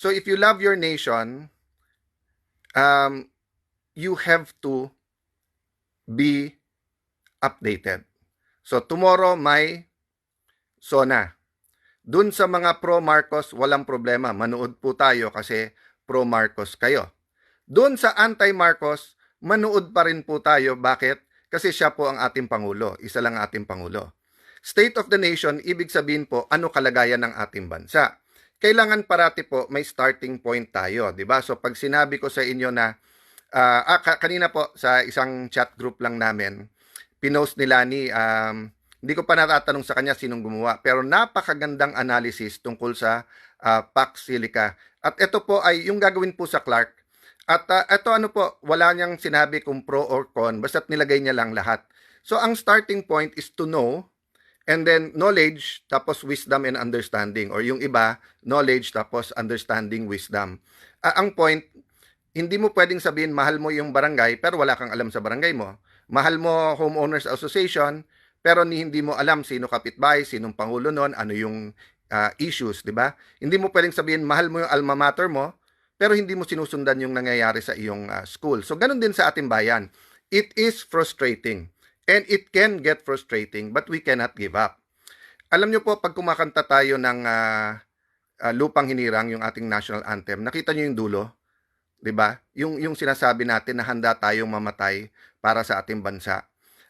So if you love your nation, you have to be updated. So tomorrow may SONA. Dun sa mga pro-Marcos, walang problema. Manood po tayo kasi pro-Marcos kayo. Dun sa anti-Marcos, manood pa rin po tayo. Bakit? Kasi siya po ang ating Pangulo. Isa lang ating Pangulo. State of the nation, ibig sabihin po, ano kalagayan ng ating bansa. Kailangan parati po may starting point tayo, di ba? So pag sinabi ko sa inyo na, kanina po sa isang chat group lang namin, pinost nila ni, hindi ko pa natatanong sa kanya sinong gumawa, pero napakagandang analysis tungkol sa Pax Silica. At ito po ay yung gagawin po sa Clark. At ito ano po, wala niyang sinabi kung pro or con, basta't nilagay niya lang lahat. So ang starting point is to know, and then knowledge, tapos wisdom and understanding. Or yung iba, knowledge, tapos understanding, wisdom. Ang point, hindi mo pwedeng sabihin mahal mo yung barangay, pero wala kang alam sa barangay mo. Mahal mo homeowners association, pero hindi mo alam sino kapitbahay, sinong pangulo nun, ano yung issues, di ba? Hindi mo pwedeng sabihin mahal mo yung alma mater mo, pero hindi mo sinusundan yung nangyayari sa iyong school. So, ganun din sa ating bayan. It is frustrating. And it can get frustrating, but we cannot give up. Alam nyo po, pag kumakanta tayo ng Lupang Hinirang, yung ating national anthem, nakita nyo yung dulo? Di ba? Yung sinasabi natin na handa tayong mamatay para sa ating bansa.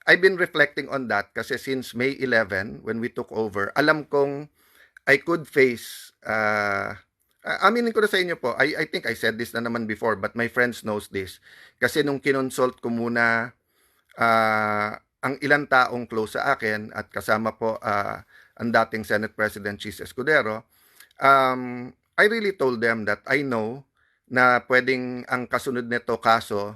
I've been reflecting on that kasi since May 11, when we took over, alam kong I could face, aminin ko na sa inyo po, I think I said this na naman before, but my friends knows this. Kasi nung kinonsult ko muna ang ilang taong close sa akin at kasama po ang dating Senate President Chis Escudero, I really told them that I know na pwedeng ang kasunod nito kaso,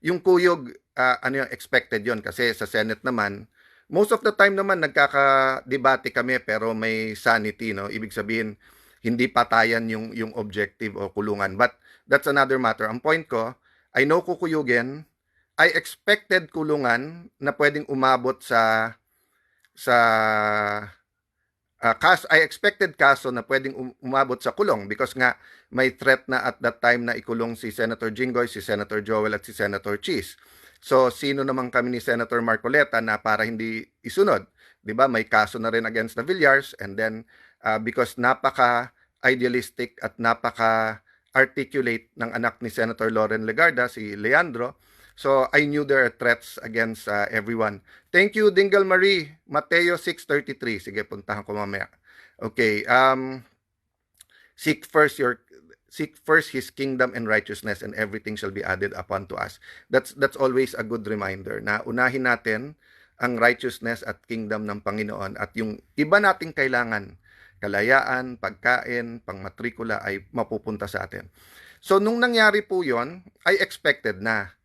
yung kuyog, ano yung expected yon kasi sa Senate naman, most of the time naman nagkaka-debate kami pero may sanity, no? Ibig sabihin, hindi patayan yung objective o kulungan. But that's another matter. Ang point ko, I know kukuyugin, I expected kulungan na pwedeng umabot sa I expected kaso na pwedeng umabot sa kulong because nga may threat na at that time na ikulong si Senator Jinggoy, si Senator Joel at si Senator Chis. So sino naman kami ni Senator Marcoleta na para hindi isunod? 'Di ba? May kaso na rin against the Villars and then because napaka idealistic at napaka articulate ng anak ni Senator Loren Legarda, si Leandro. So I knew there are threats against everyone. Thank you, Dingle Marie. Mateo 6:33. Sige, puntahan ko mamaya. Okay. Seek first His kingdom and righteousness, and everything shall be added upon to us. That's always a good reminder na unahin natin ang righteousness at kingdom ng Panginoon at yung iba nating kailangan, kalayaan, pagkain, pangmatrikula ay mapupunta sa atin. So nung nangyari po yon, I expected na.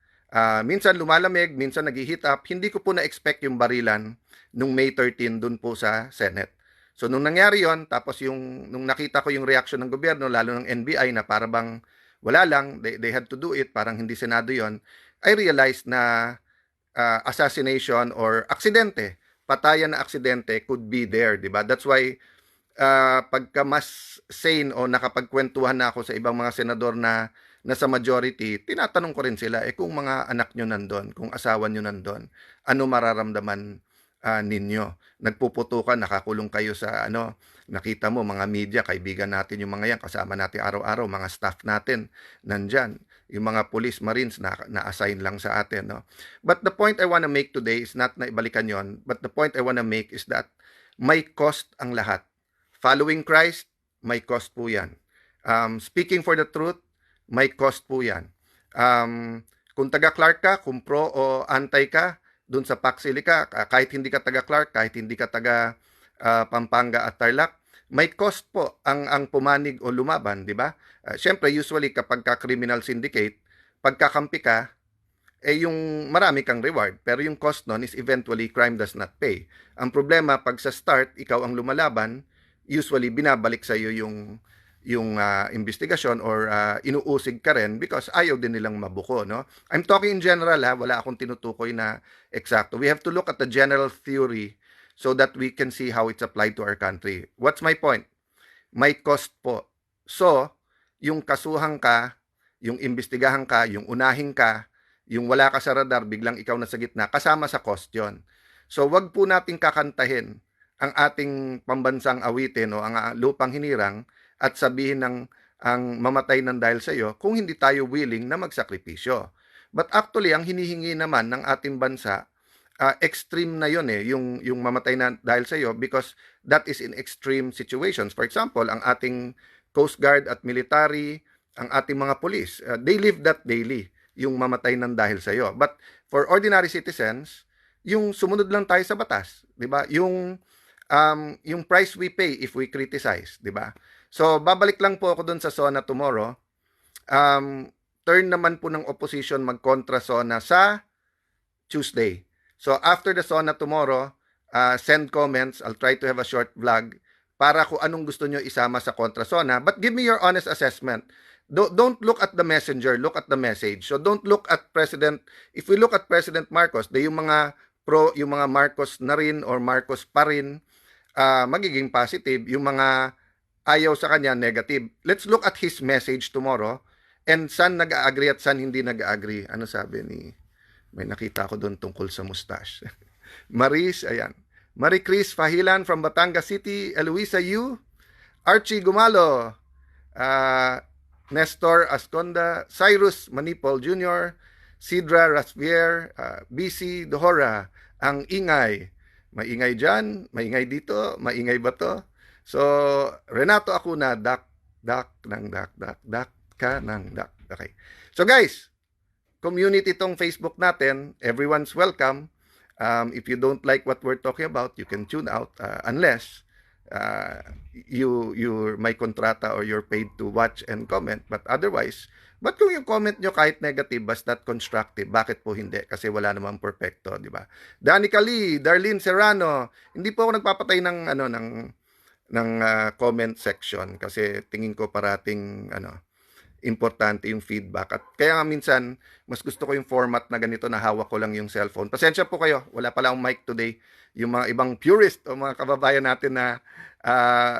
Minsan lumalamig, minsan nag-heat up. Hindi ko po na-expect yung barilan nung May 13 dun po sa Senate. So nung nangyari yon, tapos nung nakita ko yung reaction ng gobyerno, lalo ng NBI na para bang wala lang, they had to do it, parang hindi Senado yon, I realized na assassination or aksidente, patayan na aksidente could be there, di ba? That's why pagka mas sane o nakapagkwentuhan na ako sa ibang mga senador na nasa majority, tinatanong ko rin sila, kung mga anak nyo nandun, kung asawa nyo nandun, ano mararamdaman ninyo? Nagpuputukan, nakakulong kayo sa nakita mo, mga media, kaibigan natin yung mga yan, kasama natin araw-araw, mga staff natin, nandyan. Yung mga police, marines, na-assign lang sa atin. No? But the point I want to make today is not na ibalikan yon, but the point I want to make is that may cost ang lahat. Following Christ, may cost po yan. Speaking for the truth, may cost po yan. Kung taga-Clark ka, kung pro o anti ka, dun sa Pax Silica, kahit hindi ka taga-Clark, kahit hindi ka taga Pampanga at Tarlac, may cost po ang pumanig o lumaban, di ba? Siyempre, usually kapag ka-criminal syndicate, pagkakampi ka, yung marami kang reward. Pero yung cost nun is eventually crime does not pay. Ang problema, pag sa start, ikaw ang lumalaban, usually binabalik sa iyo yung investigasyon or inuusig ka rin because ayaw din nilang mabuko, no? I'm talking in general, wala akong tinutukoy na eksakto. We have to look at the general theory so that we can see how it's applied to our country. What's my point? May cost po. So, yung kasuhan ka, yung imbestigahan ka, yung unahin ka, yung wala ka sa radar, biglang ikaw na sa gitna, kasama sa cost yun. So wag po nating kakantahin ang ating pambansang awitin o ang lupang hinirang at sabihin ng ang mamatay ng dahil sa iyo kung hindi tayo willing na magsakripisyo. But actually, ang hinihingi naman ng ating bansa, extreme na yun yung mamatay na dahil sa iyo because that is in extreme situations. For example, ang ating Coast Guard at military, ang ating mga police, they live that daily, yung mamatay ng dahil sa iyo. But for ordinary citizens, yung sumunod lang tayo sa batas, 'di ba? Yung price we pay if we criticize, 'di ba? So babalik lang po ako doon sa SONA tomorrow. Turn naman po ng opposition magkontra SONA sa Tuesday. So after the SONA tomorrow, send comments. I'll try to have a short vlog para kung anong gusto nyo isama sa kontra SONA. But give me your honest assessment. Don't look at the messenger, look at the message. So don't look at President, if we look at President Marcos, yung mga pro, yung mga Marcos na rin or Marcos pa rin, magiging positive. Yung mga ayaw sa kanya, negative. Let's look at his message tomorrow and saan nag-agree at saan hindi nag-agree. Ano sabi ni, may nakita ko doon tungkol sa mustache. Maris, ayan. Marie Chris Fahilan from Batangas City, Eloisa Yu, Archie Gumalo, Nestor Asconda, Cyrus Manipol Jr., Sidra Rasvier, BC Dohora, ang ingay. Maingay dyan, maingay dito, maingay ba to? So, Renato Acuna, dak ka ng dak. Okay. So guys, community tong Facebook natin, everyone's welcome. If you don't like what we're talking about, you can tune out unless you're may kontrata or you're paid to watch and comment. But otherwise, but kung yung comment nyo kahit negative, basta constructive, bakit po hindi? Kasi wala namang perfecto, di ba? Danica Lee, Darlene Serrano, hindi po ako nagpapatay ng comment section kasi tingin ko parating importante yung feedback. At kaya nga minsan, mas gusto ko yung format na ganito na hawak ko lang yung cellphone. Pasensya po kayo, wala pala akong mic today. Yung mga ibang purist o mga kababayan natin na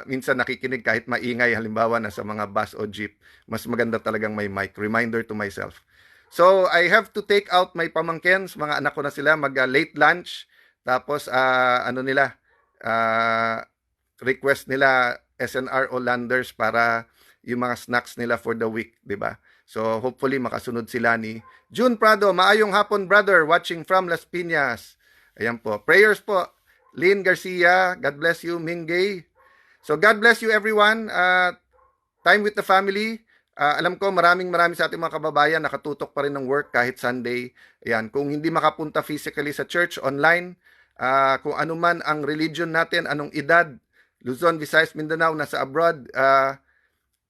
minsan nakikinig kahit maingay, halimbawa na sa mga bus o jeep, mas maganda talagang may mic. Reminder to myself. So, I have to take out my pamangkins, mga anak ko na sila, mag-late lunch. Tapos, request nila SNR o Landers para yung mga snacks nila for the week, di ba? So, hopefully, makasunod sila ni June Prado. Maayong hapon, brother, watching from Las Piñas. Ayan po. Prayers po. Lynn Garcia, God bless you. Mingay. So, God bless you, everyone. Time with the family. Alam ko, maraming sa ating mga kababayan nakatutok pa rin ng work kahit Sunday. Ayan, kung hindi makapunta physically sa church, online, kung ano man ang religion natin, anong edad, Luzon, Visayas, Mindanao, nasa abroad,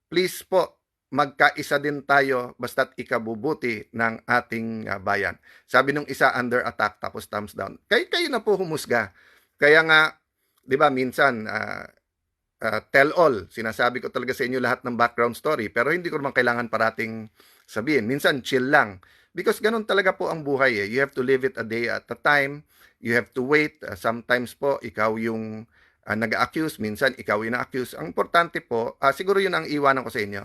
please po, magkaisa din tayo basta't ikabubuti ng ating bayan. Sabi nung isa, under attack, tapos thumbs down. Kayo na po humusga. Kaya nga, di ba, minsan, tell all. Sinasabi ko talaga sa inyo lahat ng background story, pero hindi ko naman kailangan parating sabihin. Minsan, chill lang. Because ganun talaga po ang buhay eh. You have to live it a day at a time. You have to wait. Sometimes po, ikaw yung nag-accuse, minsan ikaw yung na-accuse. Ang importante po, siguro yun ang iwanan ko sa inyo.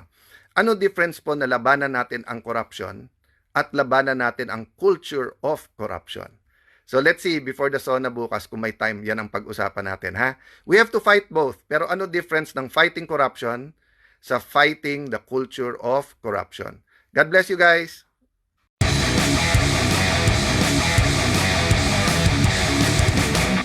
Ano difference po na labanan natin ang corruption at labanan natin ang culture of corruption? So let's see, before the SONA bukas, kung may time, yan ang pag-usapan natin, ha? We have to fight both. Pero ano difference ng fighting corruption sa fighting the culture of corruption? God bless you guys!